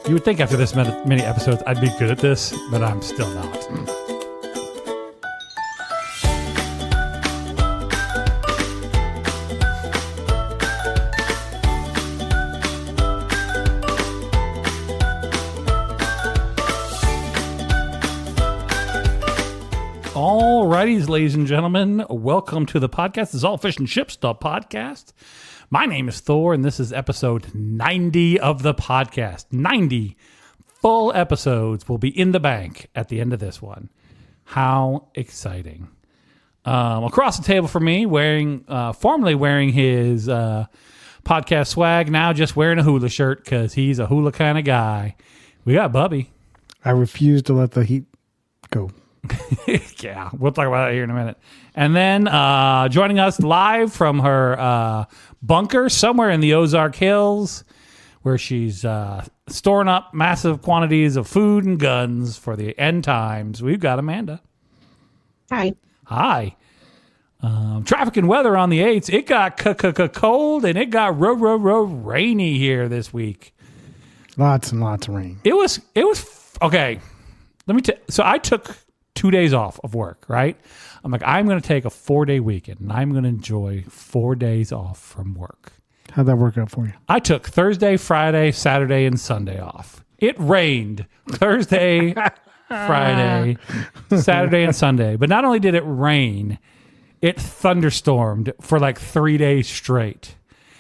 You would think after this many episodes I'd be good at this, but I'm still not. Alrighties, ladies and gentlemen, welcome to the podcast. This is All Fish and Chips, the podcast. My name is Thor, and this is episode 90 of the podcast. 90 full episodes will be in the bank at the end of this one. How exciting. Across the table from me, formerly wearing his podcast swag, now just wearing a hula shirt because he's a hula kind of guy. We got Bubby. I refuse to let the heat go. Yeah, we'll talk about that here in a minute. And then joining us live from her bunker somewhere in the Ozark Hills, where she's storing up massive quantities of food and guns for the end times, we've got Amanda. Hi. Hi. Traffic and weather on the 8s. It got cold and it got rainy here this week. Lots and lots of rain. It was okay. So I took 2 days off of work, right? I'm like, I'm going to take a 4-day weekend and I'm going to enjoy 4 days off from work. How'd that work out for you? I took Thursday, Friday, Saturday, and Sunday off. It rained Thursday, Friday, Saturday, and Sunday. But not only did it rain, it thunderstormed for like 3 days straight.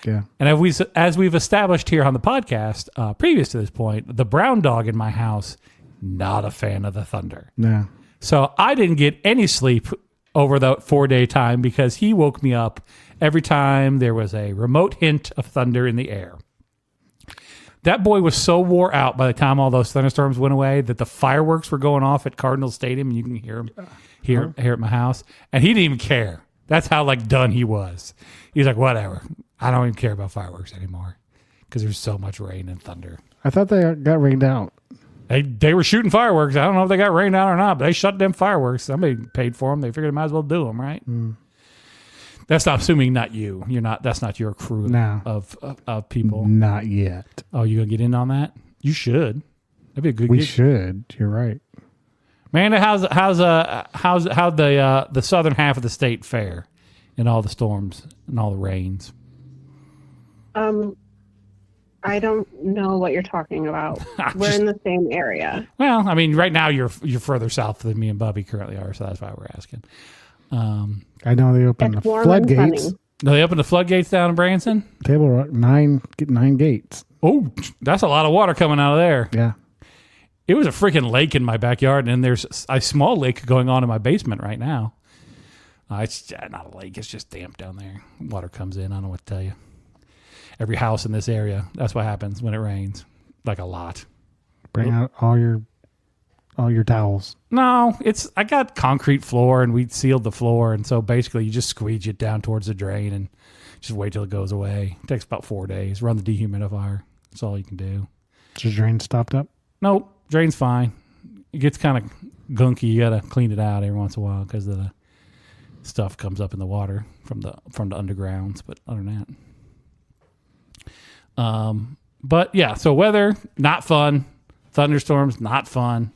Yeah. And as we've established here on the podcast, previous to this point, the brown dog in my house, not a fan of the thunder. No. So I didn't get any sleep over the 4-day time because he woke me up every time there was a remote hint of thunder in the air. That boy was so wore out by the time all those thunderstorms went away that the fireworks were going off at Cardinal Stadium, and you can hear him here at my house. And he didn't even care. That's how done he was. He's like, whatever. I don't even care about fireworks anymore because there's so much rain and thunder. I thought they got rained out. They were shooting fireworks. I don't know if they got rained out or not, but they shut them fireworks. Somebody paid for them. They figured they might as well do them, right? Mm. That's not assuming not you. You're not. That's not your crew of people. Not yet. Oh, you gonna get in on that? You should. That'd be a good. We gig. should. You're right. Amanda, how'd the southern half of the state fare in all the storms and all the rains? I don't know what you're talking about. We're in the same area. Well, I mean, right now you're further south than me and Bubby currently are, so that's why we're asking. I know they opened the floodgates. No, they opened the floodgates down in Branson? Table Rock, 9 gates. Oh, that's a lot of water coming out of there. Yeah. It was a freaking lake in my backyard, and there's a small lake going on in my basement right now. It's not a lake. It's just damp down there. Water comes in. I don't know what to tell you. Every house in this area, that's what happens when it rains. Like a lot. Bring out all your towels. No, I got concrete floor, and we sealed the floor, and so basically you just squeeze it down towards the drain and just wait till it goes away. It takes about 4 days. Run the dehumidifier. That's all you can do. Is the drain stopped up? Nope, drain's fine. It gets kind of gunky. You got to clean it out every once in a while because the stuff comes up in the water from the undergrounds. But other than that. But yeah, so weather, not fun. Thunderstorms, not fun.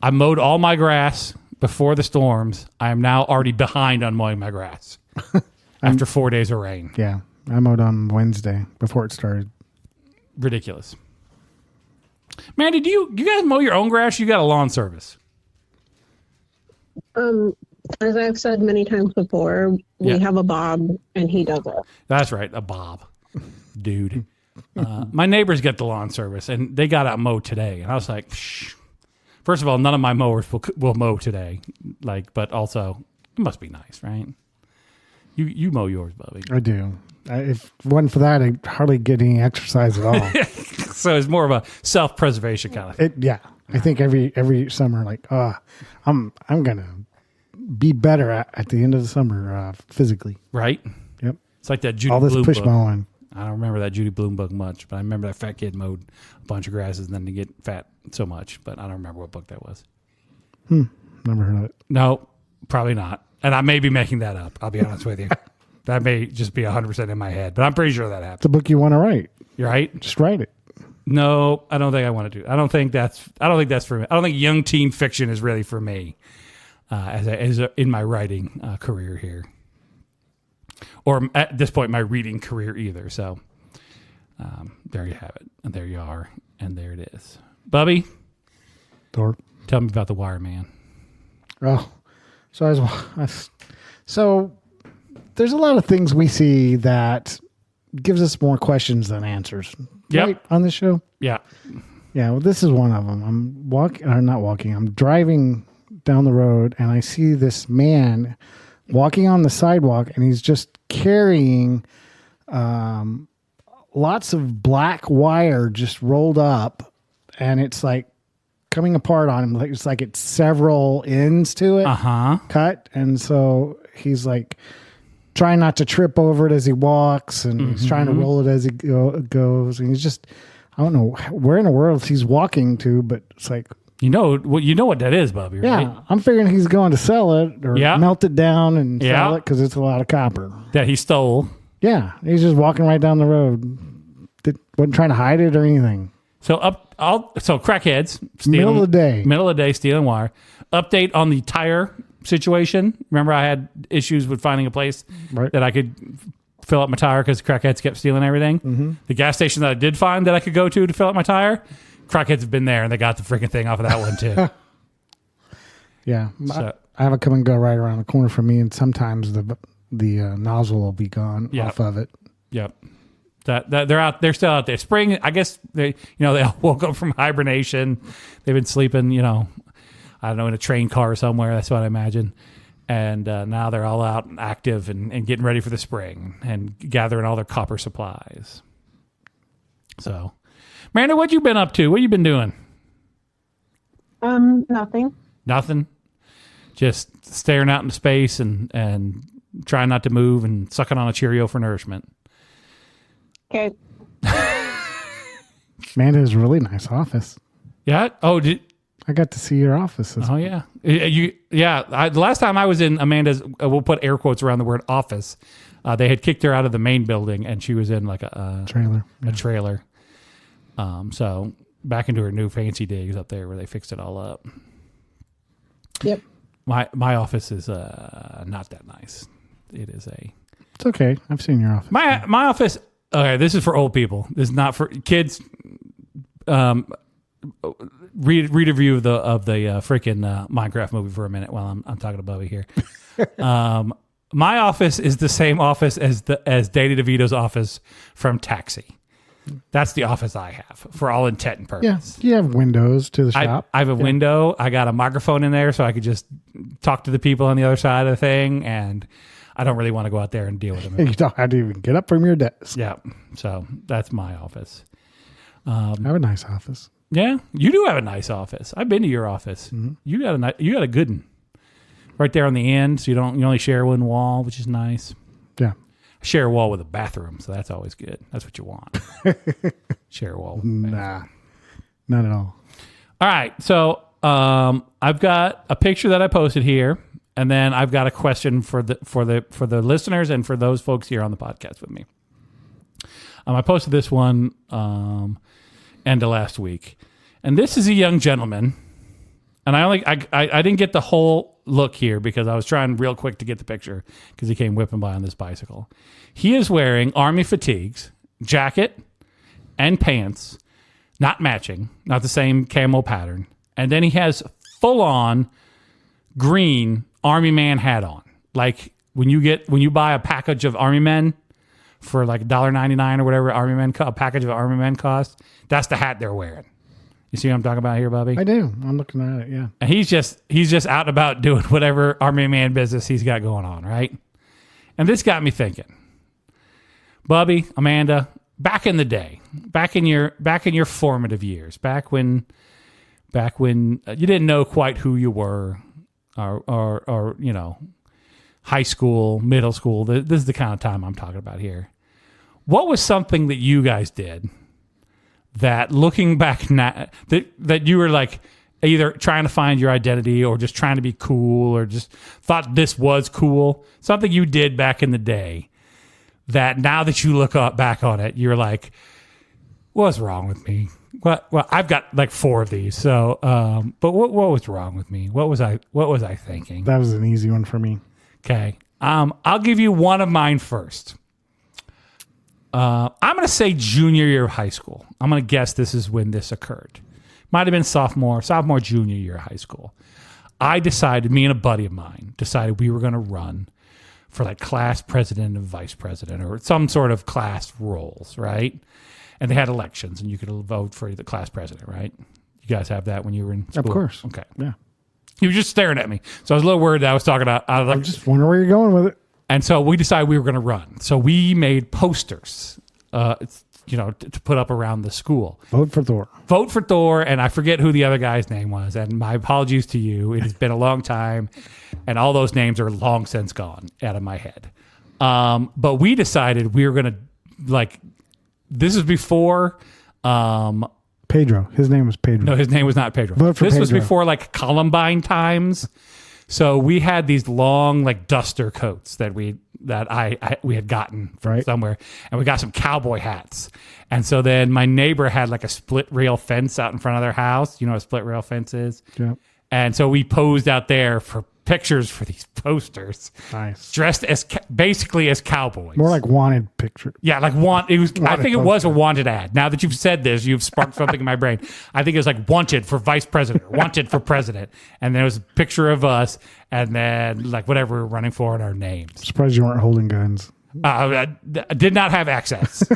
I mowed all my grass before the storms. I am now already behind on mowing my grass after 4 days of rain. Yeah. I mowed on Wednesday before it started. Ridiculous. Mandy, do you guys mow your own grass? You got a lawn service? As I've said many times before, we have a Bob and he does it. That's right. A Bob. Dude. My neighbors get the lawn service, and they got out mowed today. And I was like, shh. First of all, none of my mowers will mow today. But also, it must be nice, right? You mow yours, Bubby. I do. If it wasn't for that, I'd hardly get any exercise at all. So it's more of a self-preservation kind of thing. Yeah. I think every summer, I'm gonna be better at the end of the summer physically. Right? Yep. It's like that Judy all this Blume push book. mowing. I don't remember that Judy Blume book much, but I remember that fat kid mowed a bunch of grasses and then to get fat so much, but I don't remember what book that was. Never heard of it. No, probably not. And I may be making that up. I'll be honest with you. That may just be 100% in my head, but I'm pretty sure that happened. It's a book you want to write. You're right? Just write it. No, I don't think I want to do. I don't think that's for me. I don't think young teen fiction is really for me in my writing career here, or at this point my reading career either. So there you have it, and there you are, and there it is. Bubby, Thor, tell me about the Wire Man. Oh, so so there's a lot of things we see that gives us more questions than answers. Yep. Right, on the show. Yeah. Yeah. Well, this is one of them. I'm driving down the road and I see this man walking on the sidewalk and he's just carrying lots of black wire just rolled up, and it's like coming apart on him. Like it's several ends to it cut. And so he's like trying not to trip over it as he walks, and he's trying to roll it as he goes. And he's just, I don't know where in the world he's walking to, but it's like, you know what that is, Bubby, right? Yeah, I'm figuring he's going to sell it or melt it down and sell it because it's a lot of copper. That he stole. Yeah, he's just walking right down the road. Wasn't trying to hide it or anything. So crackheads stealing, middle of the day stealing wire. Update on the tire situation. Remember, I had issues with finding a place that I could fill up my tire because crackheads kept stealing everything. Mm-hmm. The gas station that I did find that I could go to fill up my tire, crackheads have been there and they got the freaking thing off of that one too. Yeah, so, I have it come and go right around the corner from me, and sometimes the nozzle will be gone off of it. Yep. That they're still out there. Spring, I guess they all woke up from hibernation. They've been sleeping, I don't know, in a train car somewhere. That's what I imagine. And now they're all out and active and getting ready for the spring and gathering all their copper supplies. So, Miranda, what you been up to? What you been doing? Nothing. Nothing. Just staring out into space and trying not to move and sucking on a Cheerio for nourishment. Okay. Amanda has a really nice office. Yeah. Oh, I got to see your office. Oh yeah. The last time I was in Amanda's, we'll put air quotes around the word office. They had kicked her out of the main building, and she was in like a trailer. A trailer. So back into her new fancy digs up there where they fixed it all up. Yep. My office is not that nice. It is It's okay. I've seen your office. My office. Okay, this is for old people. This is not for kids. Read a review of the freaking Minecraft movie for a minute while I'm talking to Bubby here. My office is the same office as Danny DeVito's office from Taxi. That's the office I have for all intent and purpose. Yeah, you have windows to the shop. I have a window. I got a microphone in there so I could just talk to the people on the other side of the thing, and I don't really want to go out there and deal with them. You don't have to even get up from your desk. Yeah, so that's my office. I have a nice office. Yeah, you do have a nice office. I've been to your office. Mm-hmm. You got a good one right there on the end. So you only share one wall, which is nice. Yeah, I share a wall with a bathroom, so that's always good. That's what you want. Share a wall. With a bathroom. Nah, not at all. All right, so I've got a picture that I posted here, and then I've got a question for the listeners and for those folks here on the podcast with me. I posted this one end of last week, and this is a young gentleman, and I didn't get the whole look here because I was trying real quick to get the picture because he came whipping by on this bicycle. He is wearing army fatigues, jacket, and pants, not matching, not the same camo pattern, and then he has full on green Army Man hat on. Like when you buy a package of Army Men for like $1.99 or whatever a package of Army Men costs, that's the hat they're wearing. You see what I'm talking about here, Bubby? I do. I'm looking at it, yeah. And he's just out and about doing whatever Army Man business he's got going on, right? And this got me thinking. Bubby, Amanda, back in the day, back in your formative years, back when you didn't know quite who you were, or high school, middle school. This is the kind of time I'm talking about here. What was something that you guys did that, looking back now, that you were like either trying to find your identity or just trying to be cool or just thought this was cool? Something you did back in the day that now that you look back on it, you're like, What's wrong with me? Well, I've got like 4 of these. So, but what was wrong with me? What was I thinking? That was an easy one for me. Okay. I'll give you one of mine first. I'm going to say junior year of high school. I'm going to guess this is when this occurred. Might have been sophomore, junior year of high school. Me and a buddy of mine decided we were going to run for like class president and vice president or some sort of class roles, right? And they had elections and you could vote for the class president, right? You guys have that when you were in school? Of course. Okay. Yeah. He was just staring at me. So I was a little worried that I was talking out of I'm just wondering where you're going with it. And so we decided we were going to run. So we made posters, to put up around the school. Vote for Thor. Vote for Thor, and I forget who the other guy's name was. And my apologies to you. It has been a long time, and all those names are long since gone out of my head. But we decided we were going to, this is before... Pedro. His name was Pedro. No, his name was not Pedro. Vote for this Pedro. was before like Columbine times. So we had these long like duster coats that we had gotten from somewhere, and we got some cowboy hats. And so then my neighbor had like a split rail fence out in front of their house. You know what a split rail fence is? Yeah. And so we posed out there for pictures for these posters. Nice. Dressed as basically as cowboys. More like wanted picture. Yeah, like it was. I think it was a wanted ad. Now that you've said this, you've sparked something in my brain. I think it was like wanted for vice president, wanted for president, and there was a picture of us, and then like whatever we were running for and our names. Surprised you weren't holding guns. I did not have access.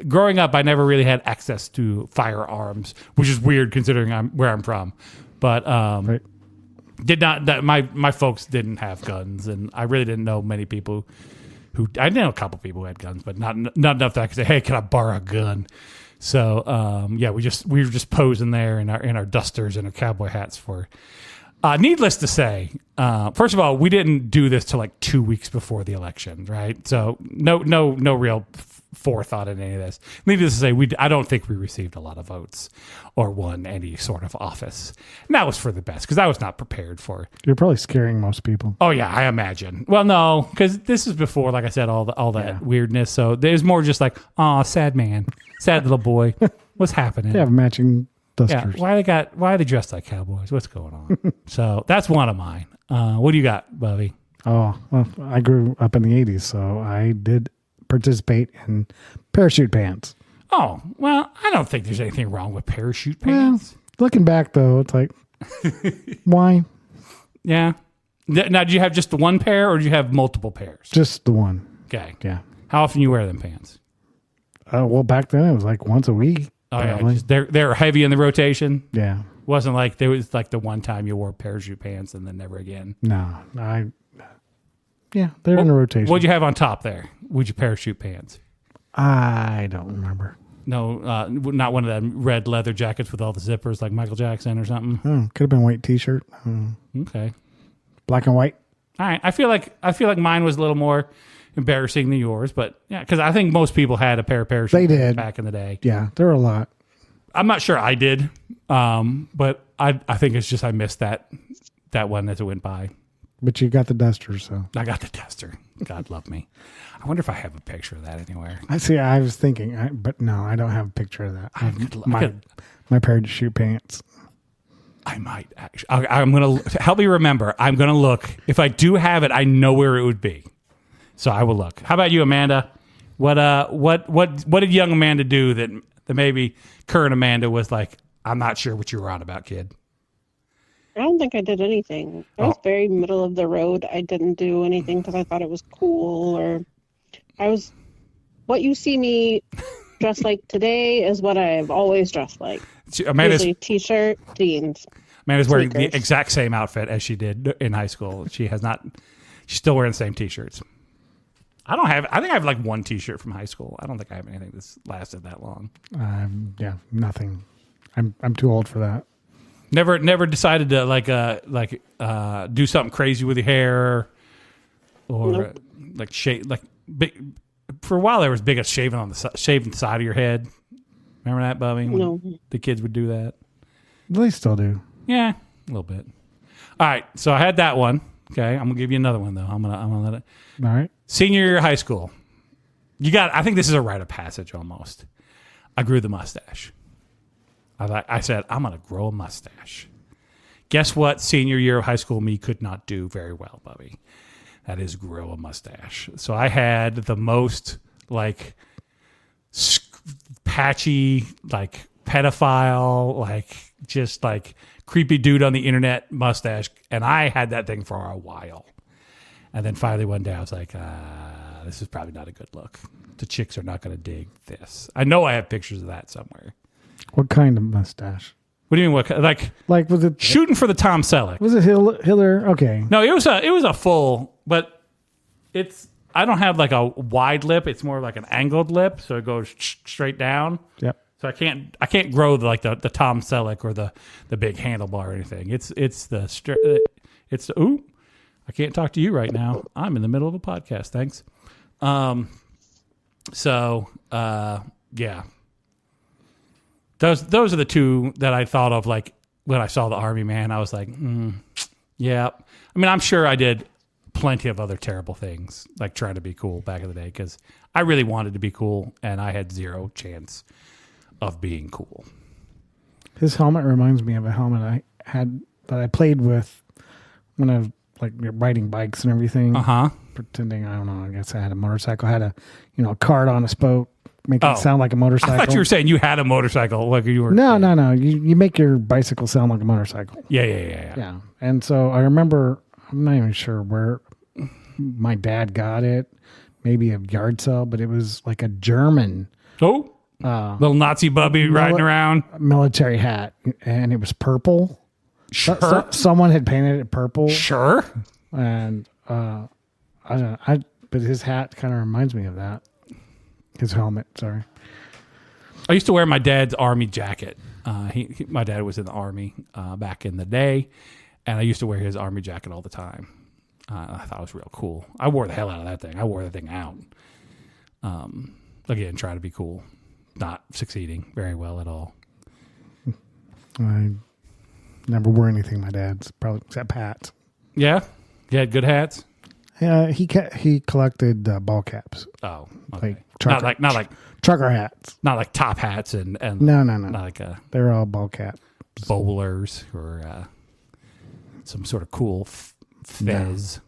Growing up, I never really had access to firearms, which is weird considering where I'm from. But Right. did not. That my folks didn't have guns, and I really didn't know many people who. I know a couple people who had guns, but not enough that I could say, "Hey, can I borrow a gun?" So we were just posing there in our dusters and our cowboy hats for. Needless to say, first of all, we didn't do this till like 2 weeks before the election, right? So no real forethought in any of this. Needless to say, I don't think we received a lot of votes or won any sort of office. And that was for the best because I was not prepared for. You're probably scaring most people. Oh yeah, I imagine. Well, no, because this is before, like I said, all that weirdness. So there's more just like, oh, sad man, sad little boy, what's happening? They have matching dusters. Yeah, why are they dressed like cowboys? What's going on? So that's one of mine. What do you got, Bubby? Oh, well, I grew up in the 80s, so I did participate in parachute pants. Oh, well, I don't think there's anything wrong with parachute pants. Well, looking back, though, it's like, why? Yeah. Now, did you have just the one pair or did you have multiple pairs? Just the one. Okay. Yeah. How often you wear them pants? Well, back then it was like once a week. Oh, yeah. They're heavy in the rotation? Yeah. Wasn't like there was like the one time you wore parachute pants and then never again. No, they're in the rotation. What'd you have on top there? Would you parachute pants? I don't remember. No, not one of them red leather jackets with all the zippers like Michael Jackson or something. Could have been white T-shirt. Okay. Black and white. All right. I feel like mine was a little more embarrassing than yours, but yeah, because I think most people had a pair of parachute pants back in the day. Yeah, there were a lot. I'm not sure I did, but I think it's just I missed that one as it went by. But you got the duster, so. I got the duster. God love me. I wonder if I have a picture of that anywhere. I was thinking, but no, I don't have a picture of that. My parachute pants. I might actually. I'm going to help me remember. I'm going to look. If I do have it, I know where it would be. So I will look. How about you, Amanda? What did young Amanda do that maybe current Amanda was like, I'm not sure what you were on about, kid? I don't think I did anything. I was very middle of the road. I didn't do anything because I thought it was cool, or what you see me dressed like today is what I've always dressed like. Amanda's usually t-shirt, jeans. Amanda's wearing sneakers. the exact same outfit as she did in high school. She's still wearing the same t-shirts. I think I have like one t-shirt from high school. I don't think I have anything that's lasted that long. Nothing. I'm too old for that. Never decided to do something crazy with your hair, or Nope. like shave big. For a while, there was big as shaving on the side of your head. Remember that, Bubby? No. The kids would do that. They still do. Yeah, a little bit. All right, so I had that one. Okay, I'm gonna give you another one though. I'm gonna let it. All right. Senior year of high school. I think this is a rite of passage almost. I grew the mustache. I said, I'm going to grow a mustache. Guess what? Senior year of high school, me could not do very well, Bubby. That is grow a mustache. So I had the most like patchy, like pedophile, like just like creepy dude on the internet mustache. And I had that thing for a while. And then finally one day I was like, this is probably not a good look. The chicks are not going to dig this. I know I have pictures of that somewhere. What kind of mustache? What do you mean? What like was it shooting for the Tom Selleck? Was it Hiller? Okay. No, it was a full, but I don't have like a wide lip. It's more like an angled lip, so it goes straight down. Yep. So I can't grow the Tom Selleck or the big handlebar or anything. It's ooh, I can't talk to you right now. I'm in the middle of a podcast. Thanks. Yeah. Those are the two that I thought of, like, when I saw the Army Man. I was like, yeah. I mean, I'm sure I did plenty of other terrible things, like trying to be cool back in the day, because I really wanted to be cool, and I had zero chance of being cool. His helmet reminds me of a helmet I had that I played with when I was like riding bikes and everything. Pretending, I don't know, I guess I had a motorcycle. I had a cart on a spoke. Make it sound like a motorcycle. I thought you were saying you had a motorcycle. Like you were. No. You make your bicycle sound like a motorcycle. Yeah. And so I remember, I'm not even sure where my dad got it. Maybe a yard sale, but it was like a German. Little Nazi bubby riding around. Military hat. And it was purple. Sure. Someone had painted it purple. Sure. And I don't know. But his hat kind of reminds me of that. His helmet, sorry. I used to wear my dad's army jacket. My dad was in the army back in the day, and I used to wear his army jacket all the time. I thought it was real cool. I wore the hell out of that thing. I wore the thing out. Again, trying to be cool. Not succeeding very well at all. I never wore anything my dad's, probably except hats. Yeah? You had good hats? Yeah, he collected ball caps. Oh, okay. Like trucker, not like trucker hats. Not like top hats and no. Not like they were all ball caps. Bowlers or some sort of cool fez.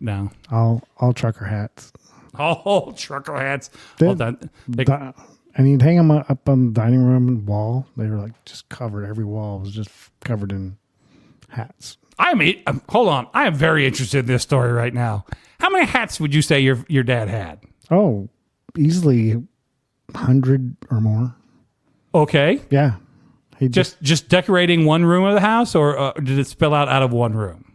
No. All trucker hats. All trucker hats. And you'd hang them up on the dining room wall. They were like just covered. Every wall was just covered in hats. Hold on. I am very interested in this story right now. How many hats would you say your dad had? Oh, easily 100 or more. Okay. Yeah. He just decorating one room of the house, or did it spill out of one room?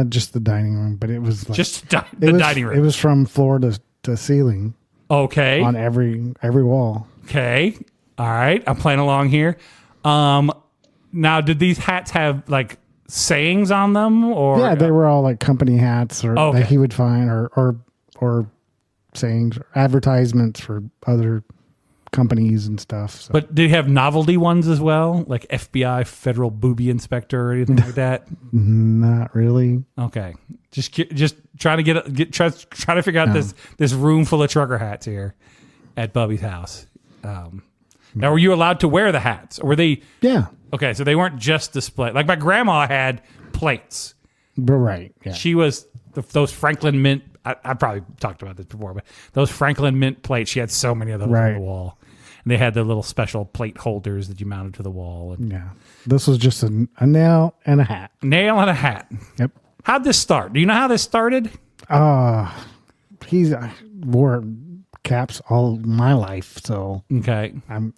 Just the dining room, but it was like, just the dining room. It was from floor to ceiling. Okay. On every wall. Okay. All right. I'm playing along here. Now, did these hats have like sayings on them, or yeah, they were all like company hats or that he would find, or sayings, or advertisements for other companies and stuff. So. But did he have novelty ones as well, like FBI, Federal Booby Inspector, or anything like that? Not really. Okay, just trying to trying to figure out this room full of trucker hats here at Bubby's house. Now, were you allowed to wear the hats, or were they? Yeah. Okay, so they weren't just displayed. Like my grandma had plates. Right. Yeah. She was those Franklin Mint. I probably talked about this before, but those Franklin Mint plates. She had so many of those on the wall, and they had the little special plate holders that you mounted to the wall. And yeah, this was just a nail and a hat. Nail and a hat. Yep. How'd this start? Do you know how this started? He's wore caps all my life, so okay. I'm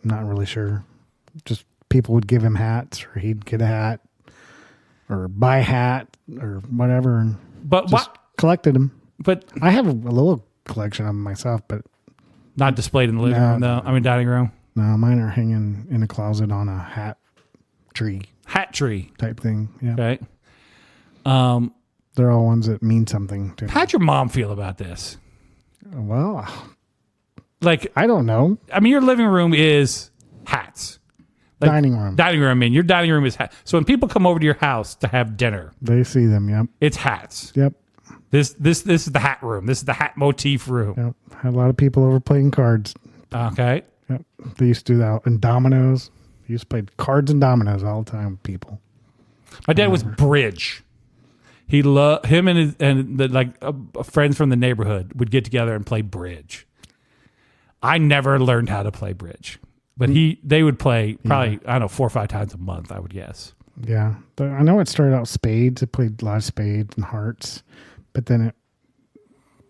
not really sure. Just people would give him hats, or he'd get a hat, or buy a hat, or whatever, and collected them. But I have a little collection of them myself, but not displayed in the living room, though. I mean, dining room. No, mine are hanging in a closet on a hat tree type thing. Yeah. Okay. They're all ones that mean something to me. How'd your mom feel about this? Well, like, I don't know. I mean, your living room is hats. Like, dining room. I mean, your dining room is hats. So when people come over to your house to have dinner, they see them. Yep. It's hats. Yep. This is the hat room. This is the hat motif room. Yep. Had a lot of people over playing cards. Okay. Yep. They used to do that in dominoes. They used to play cards and dominoes all the time with people. My dad was bridge. He loved him and friends from the neighborhood would get together and play bridge. I never learned how to play bridge, but they would play probably, I don't know, 4 or 5 times a month, I would guess. Yeah. I know it started out spades. It played a lot of spades and hearts, but then it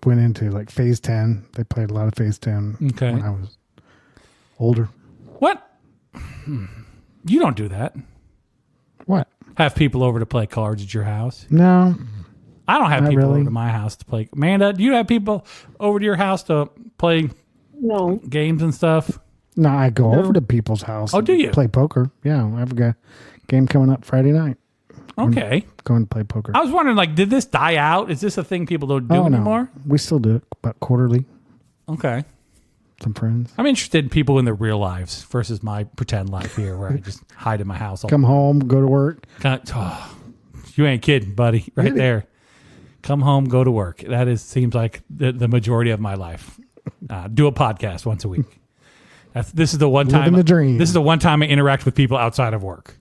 went into like phase 10. They played a lot of phase 10 when I was older. What? You don't do that. What? Have people over to play cards at your house? No. I don't have people over to my house to play. Amanda, do you have people over to your house to play games and stuff? No, I go over to people's house. Oh, do you? Play poker. Yeah, I have a game coming up Friday night. Okay. Going to play poker. I was wondering, like, did this die out? Is this a thing people don't do anymore? No. We still do it, but quarterly. Okay. Some friends. I'm interested in people in their real lives versus my pretend life here where I just hide in my house. Come home, go to work. You ain't kidding, buddy. Right there. Come home, go to work. That seems like the majority of my life. Do a podcast once a week. This is the one time. Living the dream. This is the one time I interact with people outside of work.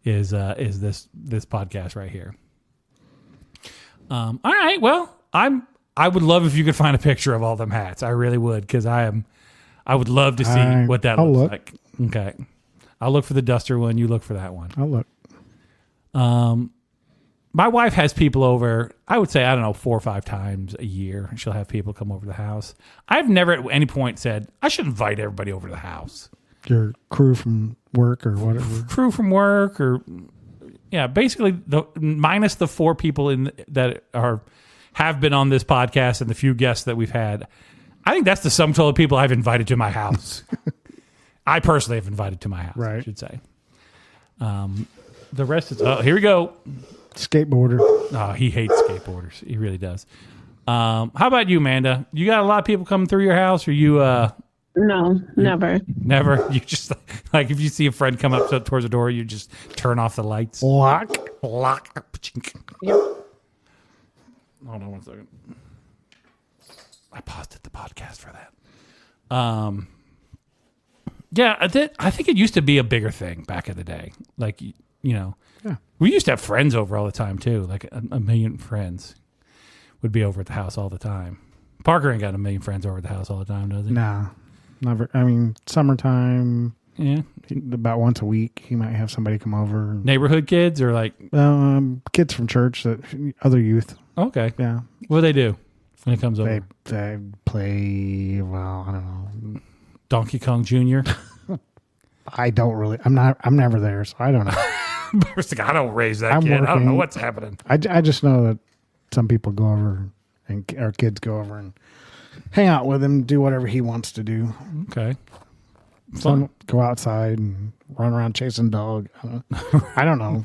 Is this podcast right here? All right. Well, I would love if you could find a picture of all them hats. I really would, because I would love to see what that looks like. Okay. I'll look for the duster one. You look for that one. I'll look. My wife has people over, I would say, I don't know, 4 or 5 times a year. She'll have people come over to the house. I've never at any point said, I should invite everybody over to the house. Your crew from work or whatever. Crew from work or, yeah, basically minus the 4 people that have been on this podcast and the few guests that we've had. I think that's the sum total of people I've invited to my house. I personally have invited to my house, I should say. The rest is, here we go. Skateboarder. Oh, he hates skateboarders. He really does. How about you, Amanda? You got a lot of people coming through your house, or you? No, never. Never. You just like if you see a friend come up towards the door, you just turn off the lights. Lock. Yep. Hold on one second. I paused the podcast for that. Yeah, I think it used to be a bigger thing back in the day. Like, yeah. We used to have friends over all the time, too. Like a million friends would be over at the house all the time. Parker ain't got a million friends over at the house all the time, does he? Nah, never. I mean, summertime. Yeah. About once a week, he might have somebody come over. Neighborhood kids or like? Kids from church, other youth. Okay. Yeah. What do they do when it comes over? They play, well, I don't know. Donkey Kong Jr.? I don't really. I'm never there, so I don't know. I don't raise that kid. Working. I don't know what's happening. I just know that some people go over and our kids go over and hang out with him, do whatever he wants to do. Okay. Some go outside and run around chasing dog. I don't know.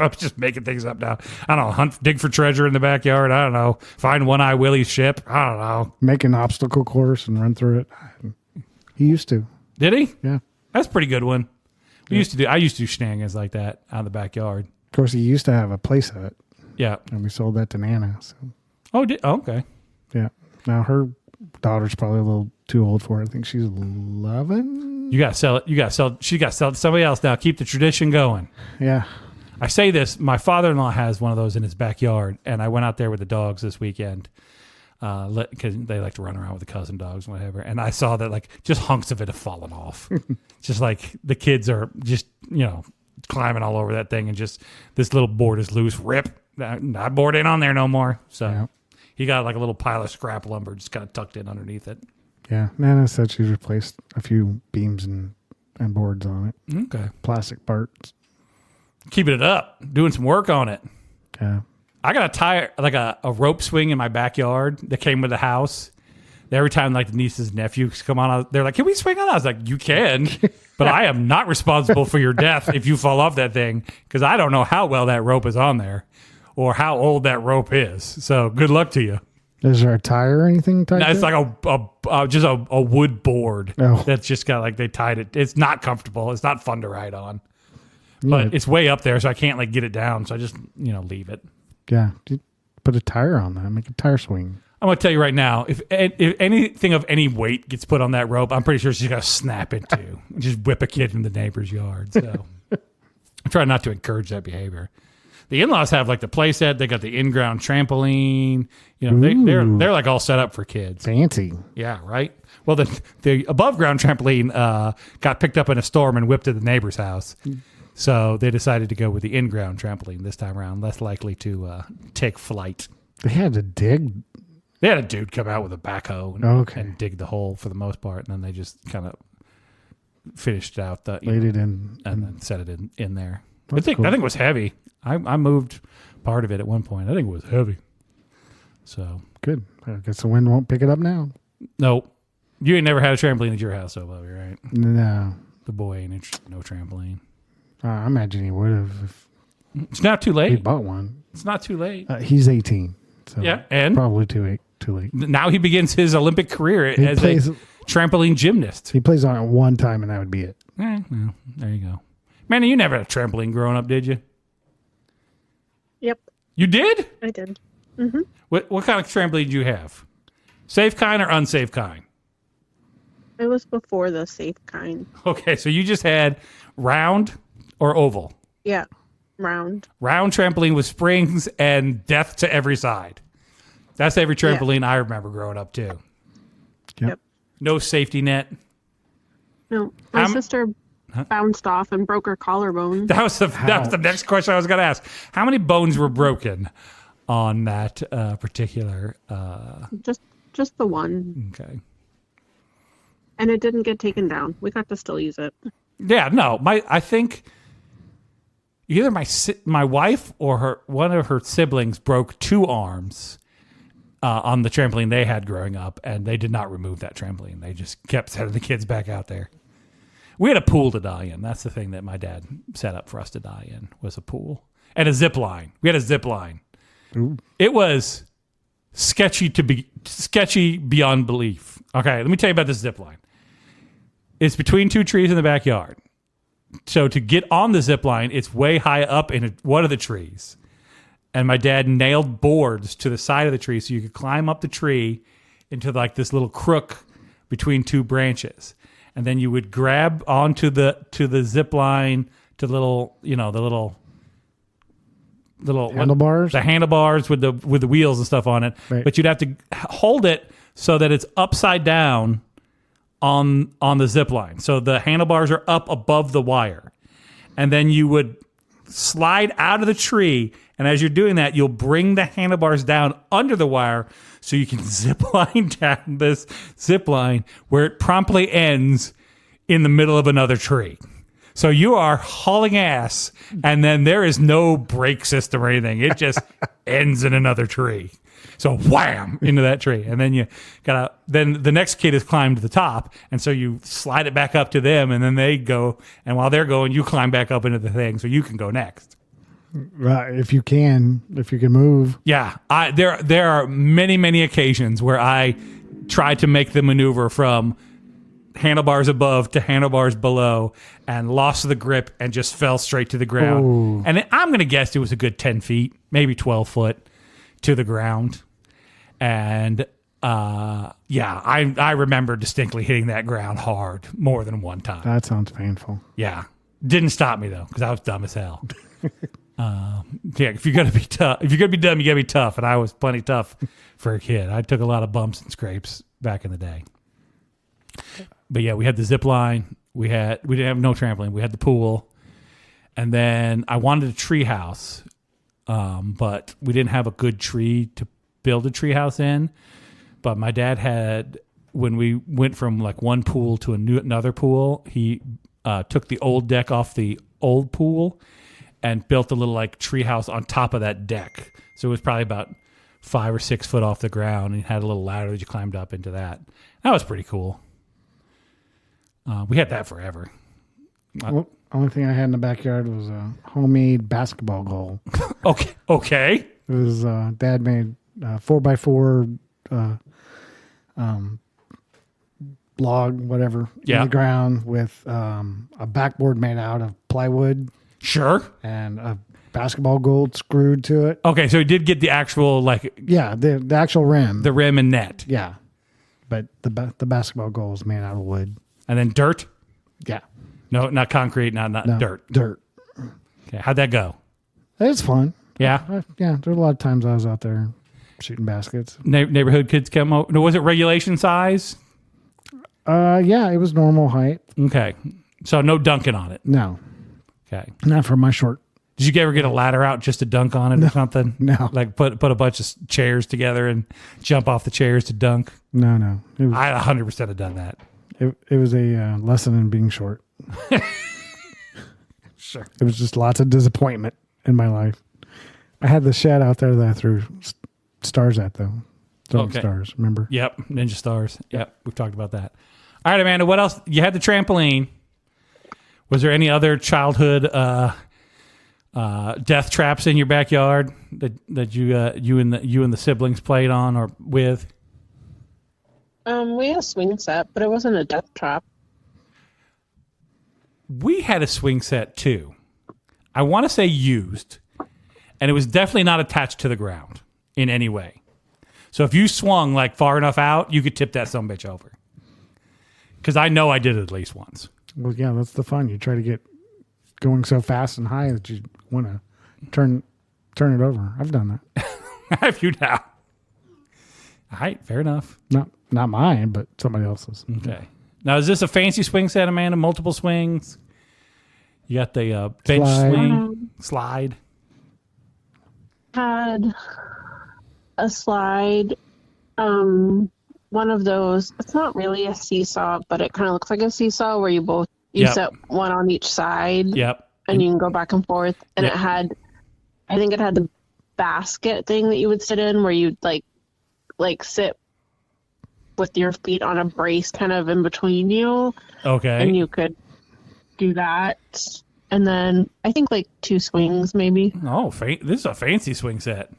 I'm just making things up now. I don't know. Dig for treasure in the backyard. I don't know. Find One Eye Willie's ship. I don't know. Make an obstacle course and run through it. He used to. Did he? Yeah. That's a pretty good one. I used to do shenanigans like that out in the backyard. Of course, he used to have a play set. Yeah. And we sold that to Nana. So. Oh, okay. Yeah. Now her daughter's probably a little too old for it. I think she's 11. You got to sell it. She got to sell it to somebody else now. Keep the tradition going. Yeah. I say this. My father-in-law has one of those in his backyard, and I went out there with the dogs this weekend because they like to run around with the cousin dogs and whatever. And I saw that like just hunks of it have fallen off. Just like the kids are just, climbing all over that thing and just this little board is loose. Rip. That board ain't on there no more. So he got like a little pile of scrap lumber just kind of tucked in underneath it. Yeah. Nana said she's replaced a few beams and boards on it. Okay. Plastic parts. Keeping it up. Doing some work on it. Yeah. I got a tire, like a rope swing in my backyard that came with the house. Every time like the nieces and nephews come on, they're like, can we swing on that? I was like, you can, but I am not responsible for your death if you fall off that thing because I don't know how well that rope is on there or how old that rope is. So good luck to you. Is there a tire or anything tied to it? It's like just a wood board that's just got like they tied it. It's not comfortable. It's not fun to ride on, but it's way up there, so I can't like get it down. So I just leave it. Yeah, put a tire on that. Make a tire swing. I'm going to tell you right now, if anything of any weight gets put on that rope, I'm pretty sure she's going to snap it too. Just whip a kid in the neighbor's yard. So I'm trying not to encourage that behavior. The in-laws have like the play set. They got the in-ground trampoline. You know, they're like all set up for kids. Fancy. Yeah, right? Well, the above-ground trampoline got picked up in a storm and whipped to the neighbor's house. So they decided to go with the in-ground trampoline this time around, less likely to take flight. They had to dig. They had a dude come out with a backhoe and dig the hole for the most part, and then they just kind of finished out laid it in, and then set it in there. I think it was heavy. I moved part of it at one point. I think it was heavy. So good. I guess the wind won't pick it up now. No, you ain't never had a trampoline at your house, though, Bobby, right? No, the boy ain't interested in no trampoline. I imagine he would have. If it's not too late. He bought one. It's not too late. He's 18. So yeah, and probably too late. Now he begins his Olympic career as a trampoline gymnast. He plays on it one time, and that would be it. Well, there you go. Manny, you never had a trampoline growing up, did you? Yep. You did? I did. Mm-hmm. What kind of trampoline did you have? Safe kind or unsafe kind? It was before the safe kind. Okay, so you just had round or oval? Yeah, round. Round trampoline with springs and depth to every side. That's every trampoline I remember growing up, too. Yep. No safety net? No. My sister bounced off and broke her collarbone. That was the next question I was going to ask. How many bones were broken on that particular? Just the one. Okay. And it didn't get taken down. We got to still use it. Yeah, no. I think either my wife or one of her siblings broke two arms on the trampoline they had growing up, and they did not remove that trampoline. They just kept sending the kids back out there. We had a pool to die in. That's the thing that my dad set up for us to die in, was a pool. And a zip line. We had a zip line. Ooh. It was sketchy beyond belief. Okay, let me tell you about this zip line. It's between two trees in the backyard. So to get on the zip line, it's way high up in one of the trees. And my dad nailed boards to the side of the tree so you could climb up the tree into like this little crook between two branches. And then you would grab onto the zip line to the little handlebars. The handlebars with the wheels and stuff on it. Right. But you'd have to hold it so that it's upside down on the zip line. So the handlebars are up above the wire. And then you would slide out of the tree, and as you're doing that, you'll bring the handlebars down under the wire so you can zip line down this zip line where it promptly ends in the middle of another tree. So you are hauling ass, and then there is no brake system or anything. It just ends in another tree. So wham into that tree. And then then the next kid has climbed to the top, and so you slide it back up to them, and then they go, and while they're going, you climb back up into the thing so you can go next. Right, if you can move. Yeah, there are many, many occasions where I tried to make the maneuver from handlebars above to handlebars below and lost the grip and just fell straight to the ground. Ooh. And I'm going to guess it was a good 10 feet, maybe 12 foot to the ground. And I remember distinctly hitting that ground hard more than one time. That sounds painful. Yeah. Didn't stop me though, because I was dumb as hell. If you're gonna be tough, if you're gonna be dumb, you gotta be tough. And I was plenty tough for a kid. I took a lot of bumps and scrapes back in the day. But yeah, we had the zip line. We didn't have no trampoline. We had the pool, and then I wanted a tree house, but we didn't have a good tree to build a tree house in. But my dad had, when we went from like one pool to another pool, he took the old deck off the old pool and built a little like tree house on top of that deck. So it was probably about 5 or 6 foot off the ground, and had a little ladder that you climbed up into that. That was pretty cool. We had that forever. Well, only thing I had in the backyard was a homemade basketball goal. Okay. It was Dad made 4x4 log, whatever, in the ground with a backboard made out of plywood. Sure. And a basketball goal screwed to it. Okay, so he did get the actual Yeah, the actual rim. the rim and net, Yeah, but the basketball goal is made out of wood. and then dirt. Yeah, No, not concrete, not no, dirt. Dirt. Okay, how'd that go? It's fun. Yeah, Yeah, there's a lot of times I was out there shooting baskets. neighborhood kids come over. No, was it regulation size? Yeah, it was normal height. Okay, so no dunking on it. No, Okay, not for my short. did you ever get a ladder out just to dunk on it or something? No. Like put a bunch of chairs together and jump off the chairs to dunk. No. It was, I 100% have done that. it was a lesson in being short. Sure. It was just lots of disappointment in my life. I had the shed out there that I threw stars at, though. Throwing Okay. stars, remember? Yep, Ninja Stars. Yep, we've talked about that. All right, Amanda, what else? You had the trampoline. Was there any other childhood death traps in your backyard that you and the siblings played on or with? We had a swing set, but it wasn't a death trap. We had a swing set too. I want to say used, and it was definitely not attached to the ground in any way. So if you swung like far enough out, you could tip that sumbitch over. Because I know I did it at least once. Well, yeah, that's the fun. You try to get going so fast and high that you want to turn it over. I've done that. Have you now? All right, fair enough. Not mine, but somebody else's. Okay. Now, is this a fancy swing set, Amanda? Multiple swings? You got the bench Slide. swing, slide. Had a slide, one of those. It's not really a seesaw, but it kind of looks like a seesaw where you Yep. set one on each side, Yep. and you can go back and forth. And Yep. I think it had the basket thing that you would sit in, where you'd like sit with your feet on a brace, kind of in between you, Okay. and you could do that. And then I think like 2 swings, maybe. Oh, this is a fancy swing set.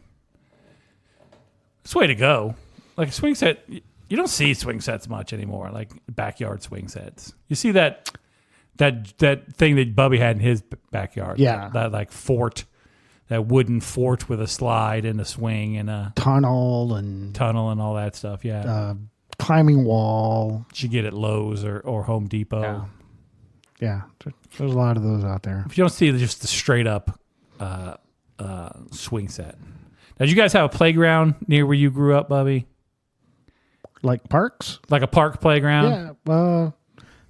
It's way to go. Like a swing set, you don't see swing sets much anymore, like backyard swing sets. You see that thing that Bubby had in his backyard. Yeah. That like fort, that wooden fort with a slide and a swing and a Tunnel and all that stuff. Yeah. climbing wall. You get at Lowe's or Home Depot. Yeah, there's a lot of those out there. If you don't see just the straight up swing set. Now, did you guys have a playground near where you grew up, Bubby? Like parks? Like a park playground? Yeah, well,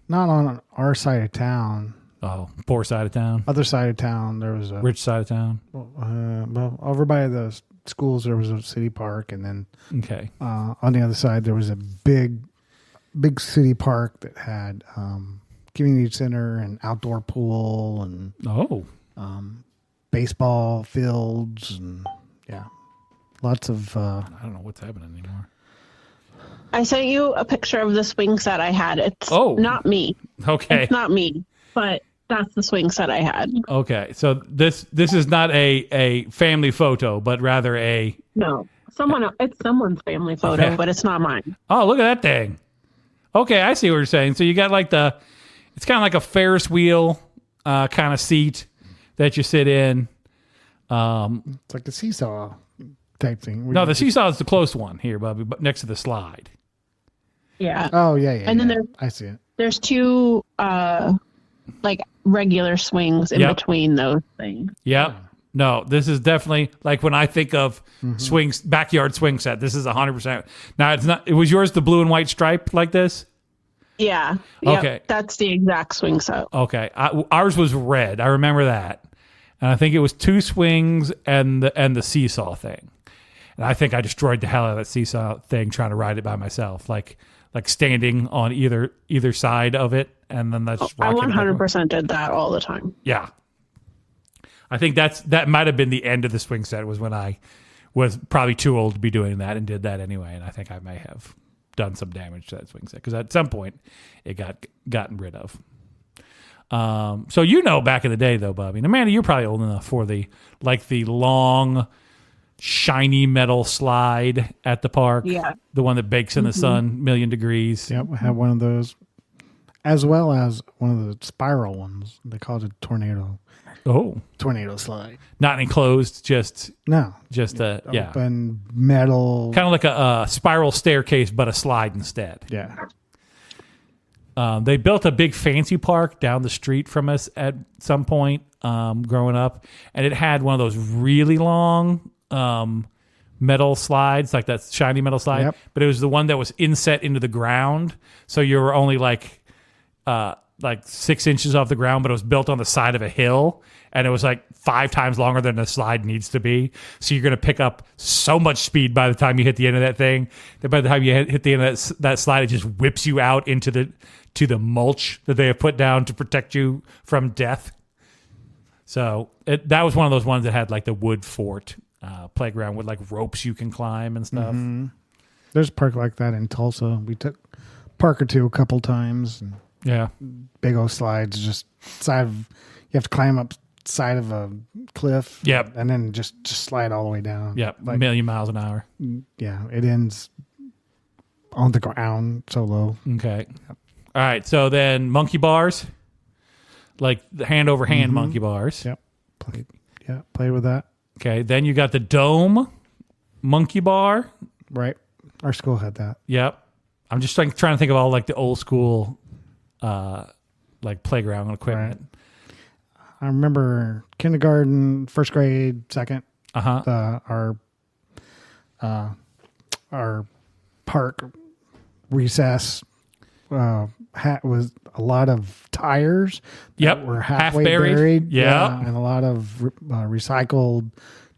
not on our side of town. Oh, poor side of town. Other side of town, there was a Rich side of town. well, over by the schools, there was a city park, and then Okay. on the other side, there was a big city park that had community center and outdoor pool and Oh. baseball fields and lots of. I don't know what's happening anymore. I sent you a picture of the swing set I had. It's not me. Okay. It's not me, but that's the swing set I had. Okay. So this is not a family photo, but rather a. No, it's someone's family photo, Okay. but it's not mine. Oh, look at that thing. Okay, I see what you're saying. So you got like it's kind of like a Ferris wheel kind of seat that you sit in. It's like a seesaw type thing. No, the seesaw is the close one here, Bubby, but next to the slide. Yeah. Oh yeah. And then I see it. There's 2 like regular swings in Yep. between those things. Yep. No, this is definitely like when I think of swings, backyard swing set. This is 100%. Now it's not. Was yours the blue and white stripe like this? Yeah. Yep, Okay. that's the exact swing set. Okay, ours was red. I remember that, and I think it was 2 swings and the seesaw thing. And I think I destroyed the hell out of that seesaw thing trying to ride it by myself, like standing on either side of it, and then that's. I 100% did that all the time. Yeah, I think that might have been the end of the swing set. Was when I was probably too old to be doing that and did that anyway, and I think I may have done some damage to that swing set because at some point it got gotten rid of. So back in the day though, Bobby and Amanda, you're probably old enough for the long, shiny metal slide at the park. Yeah, the one that bakes in the sun, 1,000,000 degrees. Yep, I have one of those. as well as one of the spiral ones. They called it tornado slide. Not enclosed, just open metal, kind of like a spiral staircase, but a slide instead. Yeah. They built a big fancy park down the street from us at some point growing up, and it had one of those really long metal slides, like that shiny metal slide. Yep. But it was the one that was inset into the ground, so you were only like 6 inches off the ground, but it was built on the side of a hill, and it was like 5 times longer than the slide needs to be. So you're going to pick up so much speed by the time you hit the end of that thing that by the time you hit the end of that slide, it just whips you out into the mulch that they have put down to protect you from death. So that was one of those ones that had like the wood fort playground with like ropes you can climb and stuff. Mm-hmm. There's a park like that in Tulsa. We took Parker to a couple times. And yeah, big old slides. Just you have to climb up side of a cliff. Yep, and then just slide all the way down. Yep, like, a million miles an hour. Yeah, it ends on the ground so low. Okay. Yep. All right, so then monkey bars, like the hand over hand monkey bars. Yep. Played with that. Okay, then you got the dome monkey bar. Right. Our school had that. Yep. I'm just trying to think of all like the old school like playground equipment. Right. I remember kindergarten, first grade, second. Our park recess was a lot of tires. Yep. That were halfway Half buried. Yeah, and a lot of recycled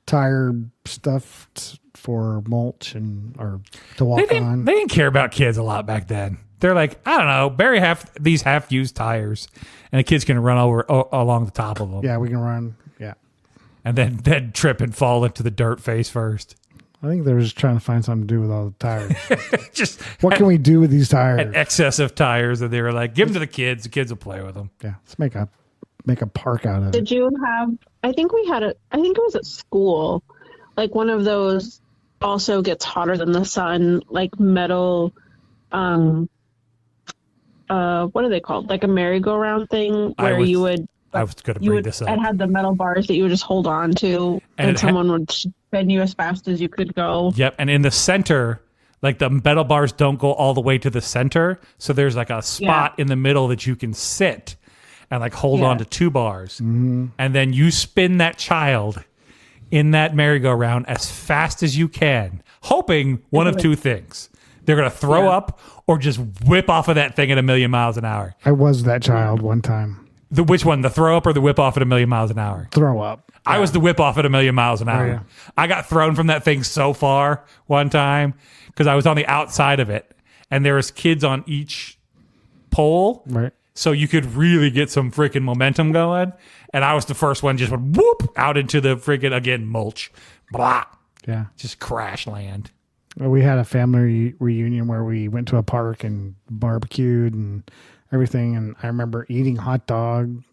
tire stuff for mulch or to walk on. They didn't care about kids a lot back then. They're like, I don't know, bury these half-used tires, and the kids can run along the top of them. Yeah, we can run. Yeah, and then trip and fall into the dirt face first. I think they're just trying to find something to do with all the tires. What can we do with these tires? An excess of tires, and they were like, give them to the kids. The kids will play with them. Yeah, let's make a park out of it. Did you have? I think it was at school, like one of those. Also gets hotter than the sun, like metal. What are they called? Like a merry-go-round thing where you would. I was going to bring this up. It had the metal bars that you would just hold on to, and someone would spin you as fast as you could go. Yep, and in the center, like the metal bars don't go all the way to the center, so there's like a spot in the middle that you can sit and like hold on to 2 bars, and then you spin that child in that merry-go-round as fast as you can, hoping one of 2 things. They're going to throw up or just whip off of that thing at 1,000,000 miles an hour. I was that child one time. Which one? The throw up or the whip off at 1,000,000 miles an hour? Throw up. I was the whip off at 1,000,000 miles an hour. Oh, yeah. I got thrown from that thing so far one time because I was on the outside of it, and there was kids on each pole. Right. So you could really get some freaking momentum going. And I was the first one, just went whoop out into the freaking, again, mulch. Blah. Yeah. Just crash land. We had a family reunion where we went to a park and barbecued and everything. And I remember eating hot dog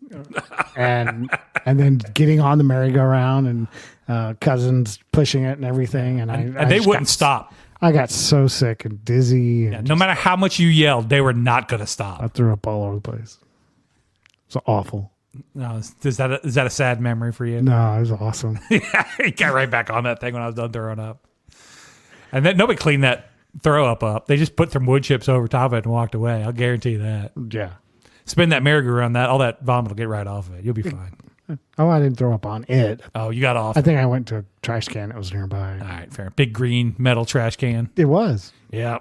and then getting on the merry-go-round and cousins pushing it and everything. And they wouldn't stop. I got so sick and dizzy. No matter how much you yelled, they were not going to stop. I threw up all over the place. It's awful. No, is that a sad memory for you? No, it was awesome. Yeah, you got right back on that thing when I was done throwing up. And then nobody cleaned that throw up. They just put some wood chips over top of it and walked away. I'll guarantee you that. Yeah. Spin that merry-go-round, all that vomit will get right off of it. You'll be fine. Oh, I didn't throw up on it. Oh, you got off. I think I went to a trash can that was nearby. All right, fair. Big green metal trash can. It was. Yeah.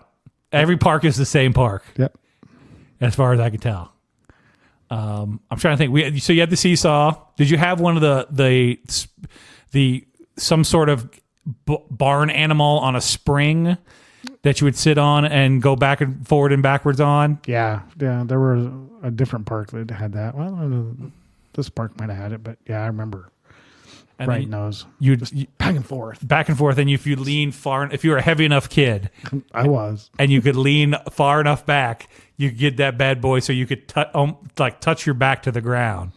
Every park is the same park. Yep. As far as I can tell. I'm trying to think. So you had the seesaw. Did you have one of the some sort of barn animal on a spring that you would sit on and go back and forward and backwards on? Yeah. There was a different park that had that. Well, I don't know. This park might have had it, but yeah, I remember. And right nose. You back and forth, and if you lean far, if you were a heavy enough kid, I was, and you could lean far enough back, you could get that bad boy so you could touch your back to the ground.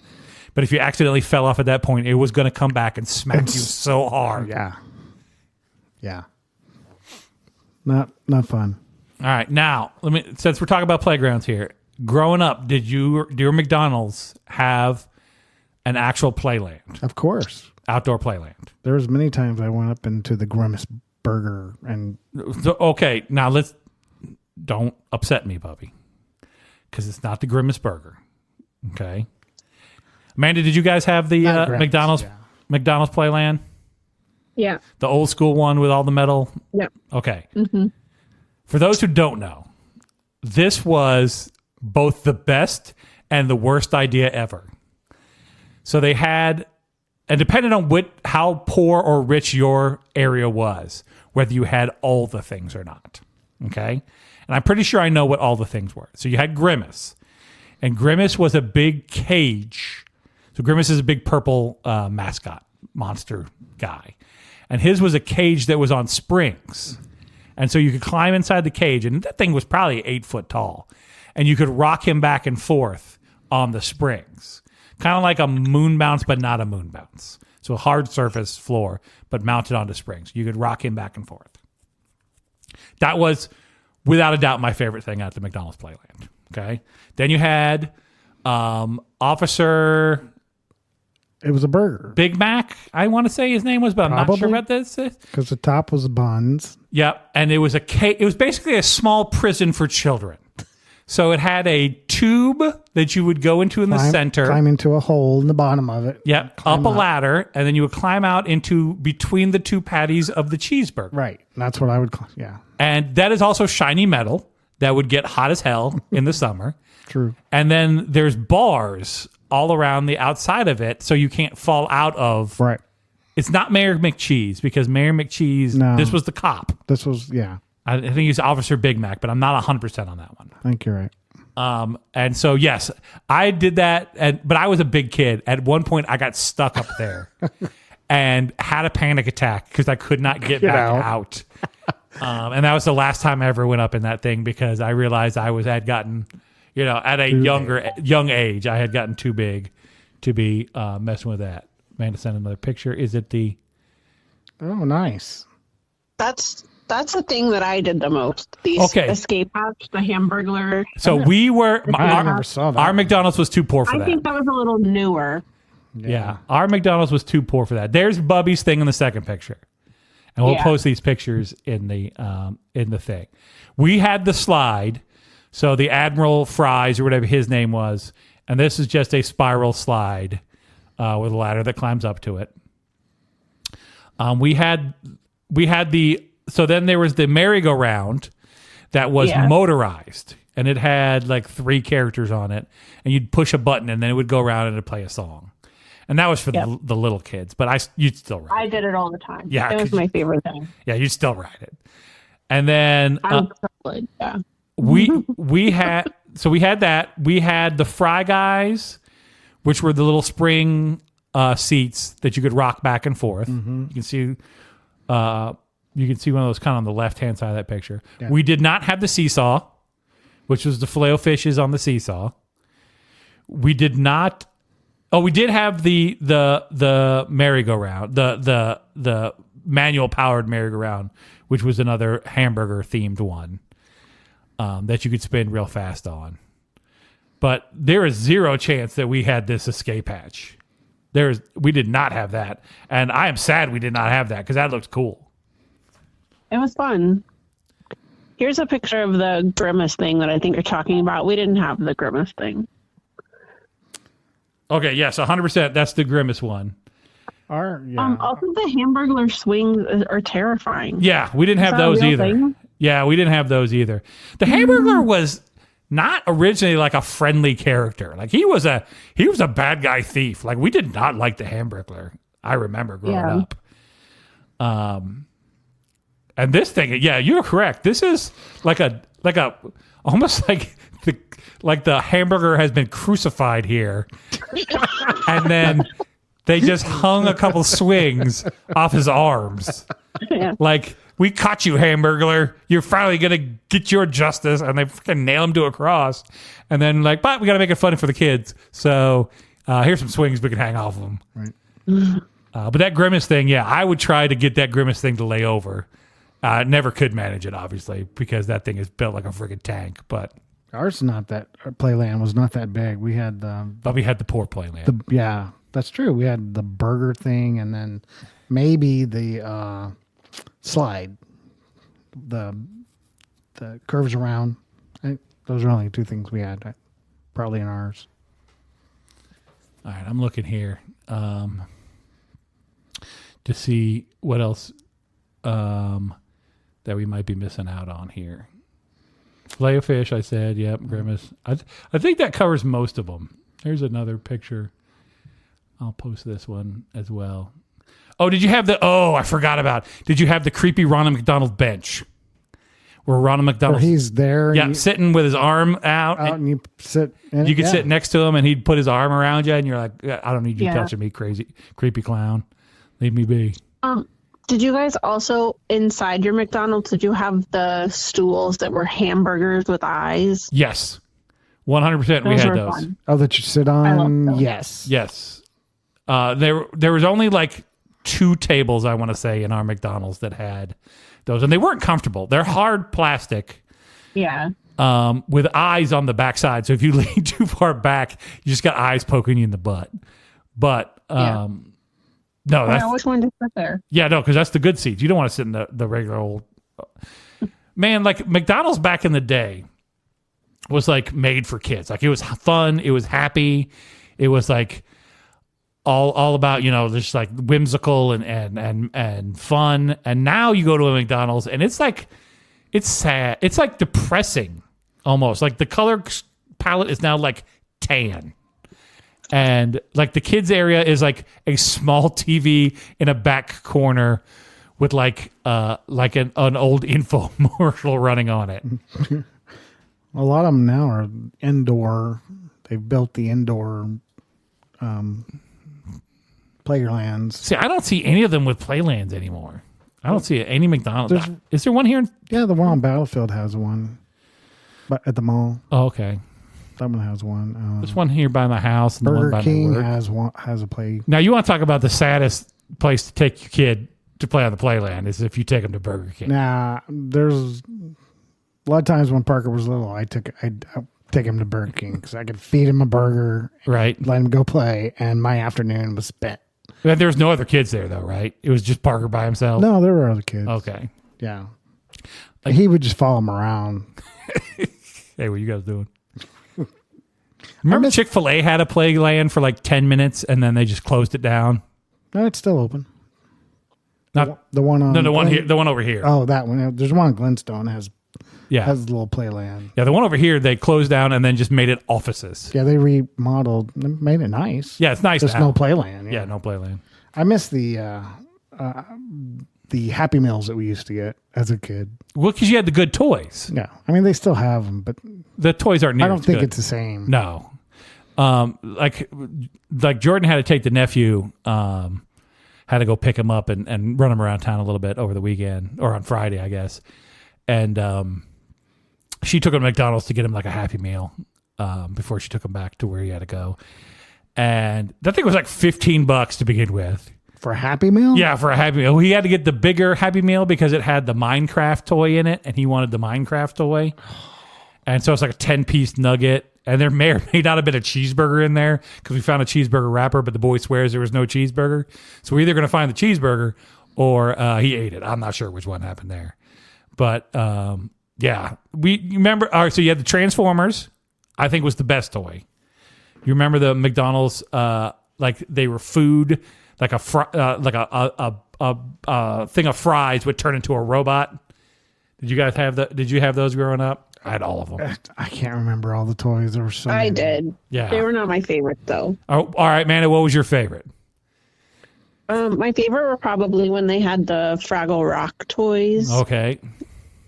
But if you accidentally fell off at that point, it was going to come back and smack you so hard. Yeah. Not fun. All right, now since we're talking about playgrounds here, growing up, did your McDonald's have an actual playland? Of course. Outdoor playland. There was many times I went up into the Grimace Burger and... So, okay, now don't upset me, Bubby, because it's not the Grimace Burger. Okay. Amanda, did you guys have the McDonald's Playland? Yeah. The old school one with all the metal? Yeah. Okay. Mm-hmm. For those who don't know, this was both the best and the worst idea ever. So they had, and depending on how poor or rich your area was, whether you had all the things or not. Okay? And I'm pretty sure I know what all the things were. So you had Grimace. And Grimace was a big cage. So Grimace is a big purple mascot, monster guy. And his was a cage that was on springs. And so you could climb inside the cage. And that thing was probably 8 foot tall. And you could rock him back and forth on the springs. Kind of like a moon bounce, but not a moon bounce. So a hard surface floor, but mounted onto springs. You could rock him back and forth. That was, without a doubt, my favorite thing at the McDonald's Playland. Okay. Then you had Officer... It was a burger. BigMac, I want to say his name was, but I'm not sure what this is. Because the top was buns. Yep. And it was it was basically a small prison for children. So it had a tube that you would go into in the center. Climb into a hole in the bottom of it. Yep. Up a ladder, and then you would climb out into between the two patties of the cheeseburger. Right. That's what I would call, yeah. And that is also shiny metal that would get hot as hell in the summer. True. And then there's bars all around the outside of it, so you can't fall out of. Right. It's not Mayor McCheese, because Mayor McCheese, this was the cop. This was, yeah. I think he's Officer BigMac, but I'm not 100% on that one. I think you're right. And so, yes, I did that, but I was a big kid. At one point, I got stuck up there and had a panic attack because I could not get back out. And that was the last time I ever went up in that thing, because I realized I had gotten, at a young age, I had gotten too big to be messing with that. Amanda sent another picture. Is it the... Oh, nice. That's the thing that I did the most. These escape hatch, the Hamburglar. So we were... I never saw that. Our McDonald's was too poor for that. I think that was a little newer. Yeah. Our McDonald's was too poor for that. There's Bubby's thing in the second picture. And we'll post these pictures in the thing. We had the slide, so the Admiral Fries or whatever his name was, and this is just a spiral slide with a ladder that climbs up to it. We had the... So then there was the merry-go-round that was motorized, and it had like 3 characters on it, and you'd push a button, and then it would go around and it'd play a song. And that was for the little kids, but you'd still ride it. I did it all the time. Yeah, it was my favorite thing. Yeah, you'd still ride it. And then we had that. We had the Fry Guys, which were the little spring seats that you could rock back and forth. Mm-hmm. You can see one of those kind of on the left-hand side of that picture. Yeah. We did not have the seesaw, which was the Filet-O-Fishes on the seesaw. We did not... Oh, we did have the merry-go-round, the manual-powered merry-go-round, which was another hamburger-themed one that you could spin real fast on. But there is zero chance that we had this escape hatch. We did not have that. And I am sad we did not have that, because that looked cool. It was fun. Here's a picture of the Grimace thing that I think you're talking about. We didn't have the Grimace thing. Okay, yes, 100%. That's the Grimace one. Also, the Hamburglar swings are terrifying. Yeah, we didn't have those either. Thing? Yeah, we didn't have those either. The Hamburglar was not originally like a friendly character. Like he was a bad guy thief. Like we did not like the Hamburglar. I remember growing up. And this thing, yeah, you're correct. This is like a almost like the hamburger has been crucified here. And then they just hung a couple swings off his arms. Yeah. Like, we caught you, Hamburglar. You're finally going to get your justice. And they freaking nail him to a cross. And then but we got to make it funny for the kids. So here's some swings we can hang off of them. Right. But that Grimace thing, I would try to get that Grimace thing to lay over. Never could manage it, obviously, because that thing is built like a friggin' tank. But Ours not that our playland was not that big. We had But we had the poor playland. yeah, that's true. We had the burger thing, and then maybe the slide, the curves around. Those are only two things we had, probably in ours. All right, I'm looking here to see what else that we might be missing out on here. Fillet of fish, I said. Yep, grimace. I think that covers most of them. Here's another picture. I'll post this one as well. Oh, did you have I forgot about. Did you have the creepy Ronald McDonald bench? Where Ronald McDonald, he's there, yeah, sitting with his arm out, and you sit. You could sit next to him, and he'd put his arm around you, and you're like, "I don't need you touching me, creepy clown. Leave me be." Did you guys also, inside your McDonald's, did you have the stools that were hamburgers with eyes? Yes, 100%. We had those. Fun. Oh, that you sit on. Yes. There was only like 2 tables, I want to say, in our McDonald's that had those, and they weren't comfortable. They're hard plastic. Yeah. With eyes on the backside. So if you lean too far back, you just got eyes poking you in the butt. But no, I always wanted to sit there. Yeah, no, because that's the good seats. You don't want to sit in the regular old. Man, like McDonald's back in the day was like made for kids. Like it was fun. It was happy. It was like all about, just like whimsical and fun. And now you go to a McDonald's and it's like, it's sad. It's like depressing almost. Like the color palette is now like tan. And like the kids area is like a small TV in a back corner with like an old infomercial running on it. A lot of them now are indoor. They've built the indoor playlands. See, I don't see any of them with playlands anymore. I don't see any McDonald's. Is there one here? Yeah, the one on Battlefield has one, but at the mall. Oh, okay. That one has one. There's one here by my house. And Burger the one by King my work. has a play. Now, you want to talk about the saddest place to take your kid to play on the playland is if you take him to Burger King. Nah, there's a lot of times when Parker was little, I'd take him to Burger King because I could feed him a burger, right? Let him go play, and my afternoon was spent. There was no other kids there, though, right? It was just Parker by himself? No, there were other kids. Okay. Yeah. He would just follow him around. Hey, what you guys doing? Remember Chick-fil-A had a playland for like 10 minutes and then they just closed it down? No, it's still open. Not the one on... No, the one here. The one over here. Oh, that one. There's one in Glenstone has a little playland. Yeah, the one over here, they closed down and then just made it offices. Yeah, they remodeled, made it nice. Yeah, it's nice. There's no playland. Yeah, no playland. I miss the Happy Meals that we used to get as a kid. Well, because you had the good toys. Yeah, I mean they still have them, but the toys aren't near. I don't think good. it's the same. No, like Jordan had to take the nephew. Had to go pick him up and run him around town a little bit over the weekend or on Friday, I guess. And she took him to McDonald's to get him like a Happy Meal before she took him back to where he had to go. And that thing was like $15 to begin with. For a Happy Meal? Yeah, for a Happy Meal. He had to get the bigger Happy Meal because it had the Minecraft toy in it, and he wanted the Minecraft toy. And so it's like a 10-piece nugget. And there may or may not have been a cheeseburger in there because we found a cheeseburger wrapper, but the boy swears there was no cheeseburger. So we're either going to find the cheeseburger or he ate it. I'm not sure which one happened there. But yeah, you remember. All right, so you had the Transformers. I think was the best toy. You remember the McDonald's? Like they were food, like a thing of fries would turn into a robot. Did you guys have that? Did you have those growing up? I had all of them. I can't remember all the toys. There were so many. I did. Yeah, they were not my favorite though. Oh, all right, Amanda. What was your favorite? My favorite were probably when they had the Fraggle Rock toys. Okay.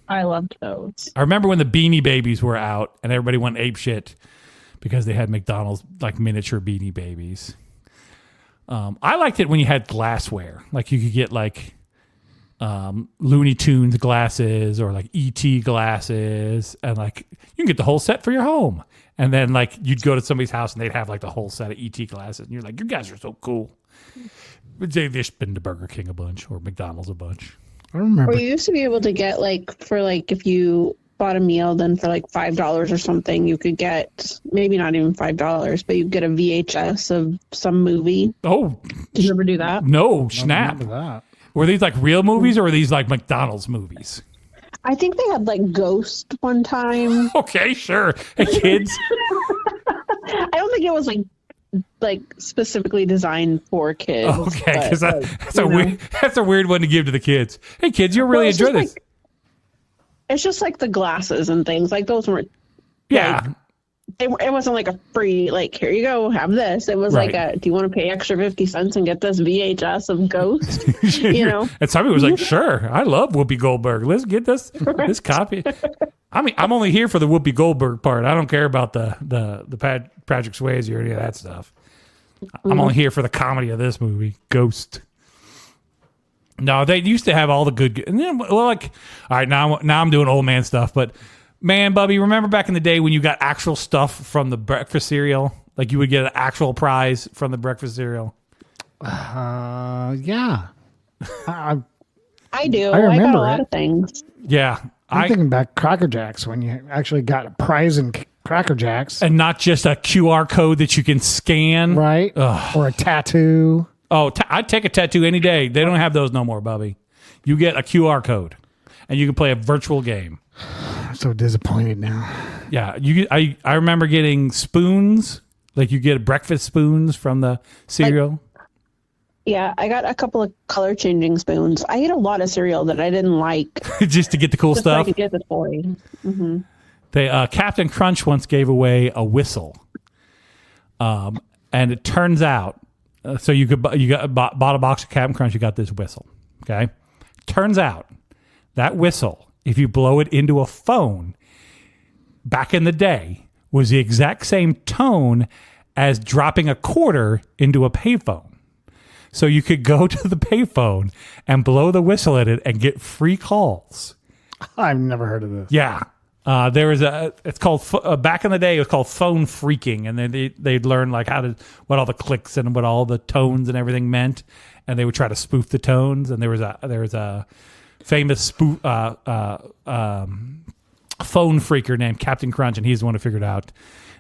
I loved those. I remember when the Beanie Babies were out and everybody went apeshit because they had McDonald's like miniature Beanie Babies. I liked it when you had glassware. Like you could get like Looney Tunes glasses or like E.T. glasses and like you can get the whole set for your home. And then like you'd go to somebody's house and they'd have like the whole set of E.T. glasses and you're like, you guys are so cool. They've just been to Burger King a bunch or McDonald's a bunch. I don't remember. Or you used to be able to get like for like if you bought a meal, then for like $5 or something, you could get, maybe not even $5, but you get a VHS of some movie. Oh. Did you ever do that? No, snap. That. Were these like real movies or were these like McDonald's movies? I think they had like Ghost one time. Okay, sure. Hey, kids. I don't think it was like specifically designed for kids. Okay, because that's a weird one to give to the kids. Hey, kids, you'll really enjoy this. It's just like the glasses and things. Like those weren't. Yeah. It wasn't like a free, like, here you go, have this. It was Right. like do you want to pay extra 50 cents and get this VHS of Ghost? You know? And somebody was like, sure, I love Whoopi Goldberg. Let's get this copy. I mean, I'm only here for the Whoopi Goldberg part. I don't care about the Patrick Swayze or any of that stuff. I'm only here for the comedy of this movie, Ghost. No, they used to have all the good. And then, well, like, all right, now I'm doing old man stuff. But man, Bubby, remember back in the day when you got actual stuff from the breakfast cereal? Like you would get an actual prize from the breakfast cereal. Yeah. I do. I I got remember a lot it. of things. Yeah, I'm thinking back Cracker Jacks when you actually got a prize in Cracker Jacks, and not just a QR code that you can scan, right? Ugh. Or a tattoo. Oh, I'd take a tattoo any day. They don't have those no more, Bubby. You get a QR code, and you can play a virtual game. I'm so disappointed now. Yeah, I remember getting spoons. Like you get breakfast spoons from the cereal. Yeah, I got a couple of color changing spoons. I ate a lot of cereal that I didn't like. Just to get the cool Just so I stuff. could get the toy. Mm-hmm. They Captain Crunch once gave away a whistle, and it turns out, so bought a box of Captain Crunch, you got this whistle. Okay, turns out that whistle, if you blow it into a phone, back in the day, was the exact same tone as dropping a quarter into a payphone. So you could go to the payphone and blow the whistle at it and get free calls. I've never heard of this. Yeah. There was it's called, back in the day, it was called phone freaking. And then they'd learn like what all the clicks and what all the tones and everything meant. And they would try to spoof the tones. And there was a famous phone freaker named Captain Crunch. And he's the one who figured out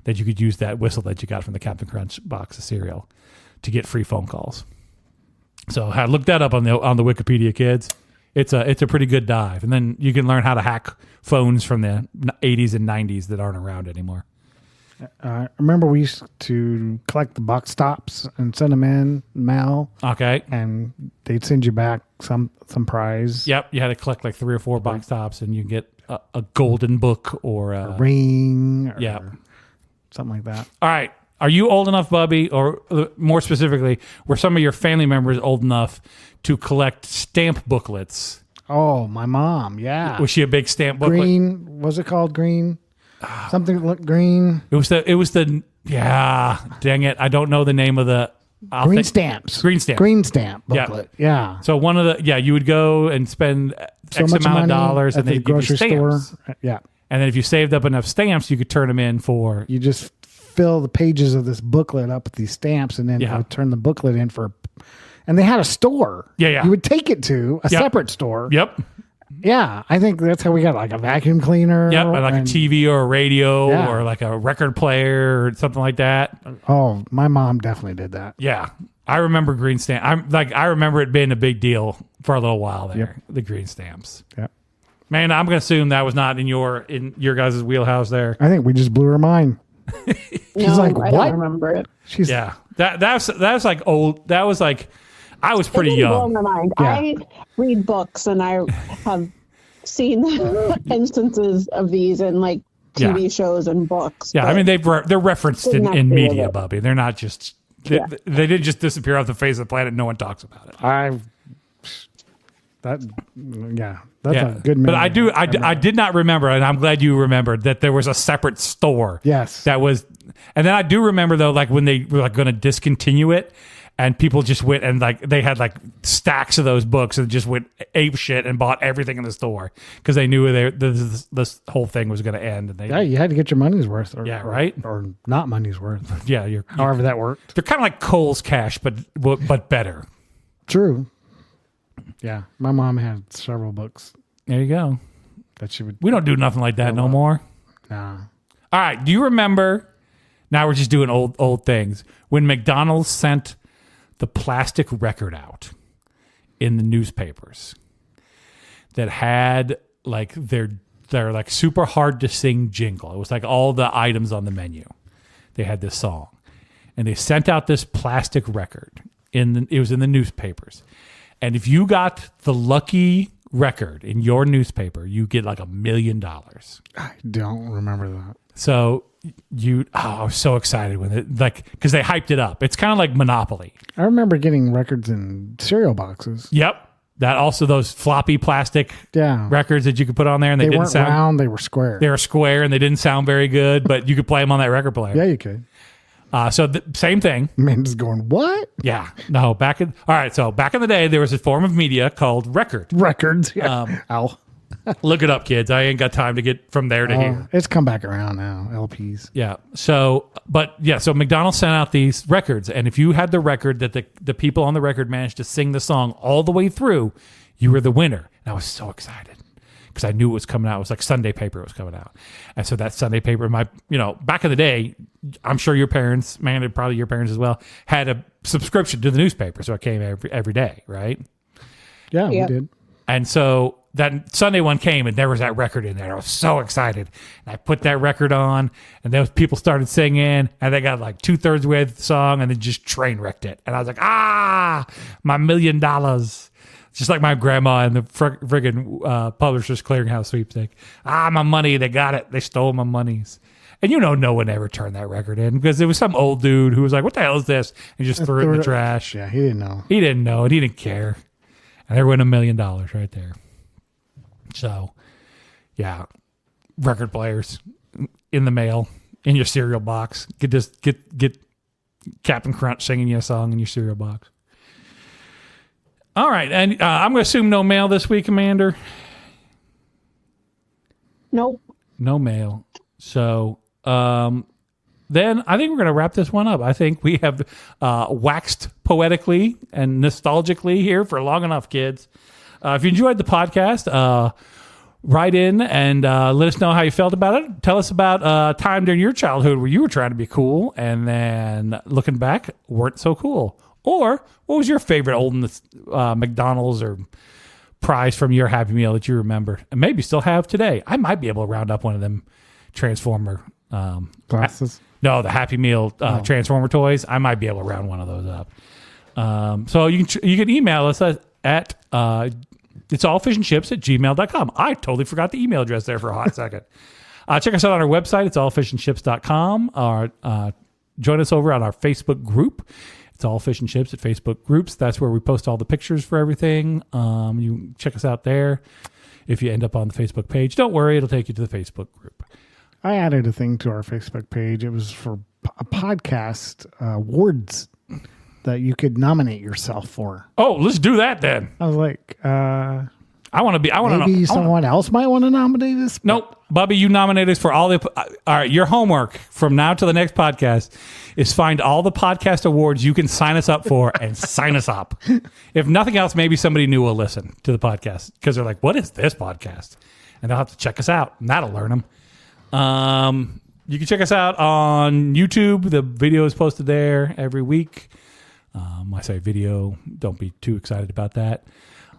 that you could use that whistle that you got from the Captain Crunch box of cereal to get free phone calls. So I looked that up on the Wikipedia, kids. It's a pretty good dive, and then you can learn how to hack phones from the 80s and 90s that aren't around anymore. I remember we used to collect the box tops and send them in mail. Okay. And they'd send you back some prize. Yep. You had to collect like 3 or 4 box tops, and you get a golden book or a ring. Or yeah. Something like that. All right. Are you old enough, Bubby, or more specifically, were some of your family members old enough to collect stamp booklets? Oh, my mom. Yeah. Was she a big stamp booklet? Green. Was it called green? Something that looked green. It was the yeah. Dang it! I don't know the name of the green stamps. Green stamp. Green stamp booklet. Yeah. So one of the you would go and spend so X much amount money of dollars, at and the they'd give you grocery stamps. store. Yeah. And then if you saved up enough stamps, you could turn them in for. You just fill the pages of this booklet up with these stamps, and then you would turn the booklet in for. And they had a store. Yeah. You would take it to a separate store. Yep. Yeah, I think that's how we got like a vacuum cleaner. Yep, like a TV or a radio or like a record player or something like that. Oh, my mom definitely did that. Yeah, I remember green stamp. I remember it being a big deal for a little while there. Yep. The green stamps. Yeah. Man, I'm going to assume that was not in your guys' wheelhouse there. I think we just blew her mind. She's like, "What?" I don't remember it. Yeah, that's like old. That was like. I was pretty young. Blow my mind. Yeah. I read books, and I have seen instances of these in like TV shows and books. Yeah, I mean they're referenced in media, Bubby. They're not just they didn't just disappear off the face of the planet. No one talks about it. That's a good memory. But I did not remember, and I'm glad you remembered that there was a separate store. Yes, that was, and then I do remember though, like when they were like going to discontinue it. And people just went and like they had like stacks of those books and just went ape shit and bought everything in the store because they knew this whole thing was going to end. And you had to get your money's worth. Right? Or not money's worth. Yeah, however that worked. They're kind of like Kohl's Cash, but better. True. Yeah, my mom had several books. There you go. that she would. We don't do nothing like that no more. Nah. All right. Do you remember? Now we're just doing old things. When McDonald's sent the plastic record out in the newspapers that had like their like super hard to sing jingle. It was like all the items on the menu. They had this song, and they sent out this plastic record. It was in the newspapers, and if you got the lucky record in your newspaper, you get like $1 million. I don't remember that. So I was so excited when because they hyped it up. It's kind of like Monopoly. I remember getting records in cereal boxes. Yep. That also those floppy plastic records that you could put on there, and they didn't weren't sound round. They were square. They were square, and they didn't sound very good, but you could play them on that record player. Yeah, you could. So same thing. Man's going, what? Yeah. No. All right. So back in the day, there was a form of media called records. Yeah. Ow. Look it up, kids. I ain't got time to get from there to here. It's come back around now. LPs. Yeah. So McDonald's sent out these records, and if you had the record that the people on the record managed to sing the song all the way through, you were the winner. And I was so excited because I knew it was coming out. It was like Sunday paper was coming out, and so that Sunday paper, back in the day, I'm sure your parents, probably your parents as well, had a subscription to the newspaper, so it came every day, right? Yeah, we did. And so that Sunday one came, and there was that record in there. I was so excited. And I put that record on, and those people started singing, and they got like 2/3 way of the song, and then just train wrecked it. And I was like, my $1 million. Just like my grandma in the friggin' Publishers Clearinghouse sweepstake. My money, they got it. They stole my monies. And no one ever turned that record in because there was some old dude who was like, what the hell is this? And just threw it in the trash. Yeah, he didn't know. He didn't know it. He didn't care. And they win $1 million right there. So, yeah, record players in the mail, in your cereal box. Get Captain Crunch singing you a song in your cereal box. All right, and I'm going to assume no mail this week, Amanda. Nope. No mail. So then I think we're going to wrap this one up. I think we have waxed poetically and nostalgically here for long enough, kids. If you enjoyed the podcast, write in and let us know how you felt about it. Tell us about a time during your childhood where you were trying to be cool and then looking back, weren't so cool. Or what was your favorite old McDonald's or prize from your Happy Meal that you remember and maybe still have today? I might be able to round up one of them Transformer glasses. No, the Happy Meal Transformer toys. I might be able to round one of those up. So you can email us at it's allfishandchips@gmail.com. I totally forgot the email address there for a hot second. Check us out on our website. It's allfishandchips.com. Join us over on our Facebook group. It's All Fish and Chips at Facebook groups. That's where we post all the pictures for everything. You can check us out there. If you end up on the Facebook page, don't worry. It'll take you to the Facebook group. I added a thing to our Facebook page. It was for a podcast awards that you could nominate yourself for. Oh, let's do that then. I was like, I want to maybe someone else might want to nominate us. Nope. Bubby, you nominate us for all the... all right, your homework from now to the next podcast is find all the podcast awards you can sign us up for and sign us up. If nothing else, maybe somebody new will listen to the podcast because they're like, what is this podcast? And they'll have to check us out, and that'll learn them. You can check us out on YouTube. The video is posted there every week. I say video. Don't be too excited about that.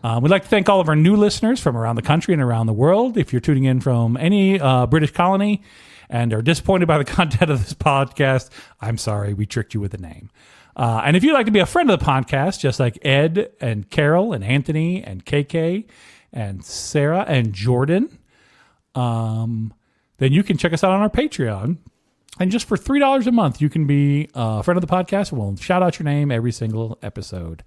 We'd like to thank all of our new listeners from around the country and around the world. If you're tuning in from any British colony and are disappointed by the content of this podcast, I'm sorry, we tricked you with a name. And if you'd like to be a friend of the podcast, just like Ed and Carol and Anthony and KK and Sarah and Jordan, then you can check us out on our Patreon. And just for $3 a month, you can be a friend of the podcast. We'll shout out your name every single episode.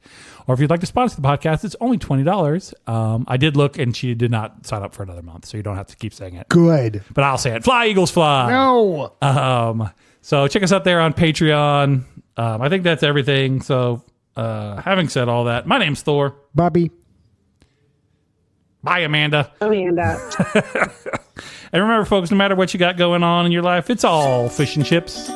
Or if you'd like to sponsor the podcast, it's only $20. I did look, and she did not sign up for another month, so you don't have to keep saying it. Good. But I'll say it. Fly, Eagles, fly. No. So check us out there on Patreon. I think that's everything. So having said all that, my name's Thor. Bobby. Bye, Amanda. Amanda. And remember, folks, no matter what you got going on in your life, it's all fish and chips.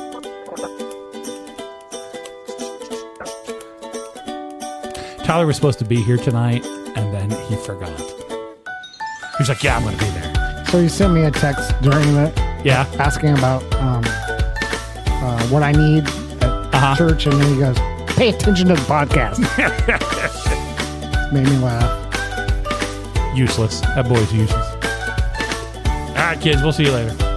Tyler was supposed to be here tonight, and then he forgot. He was like, yeah, I'm going to be there. So he sent me a text during the asking about what I need at church, and then he goes, "Pay attention to the podcast." Made me laugh. Useless. That boy's useless. All right, kids. We'll see you later.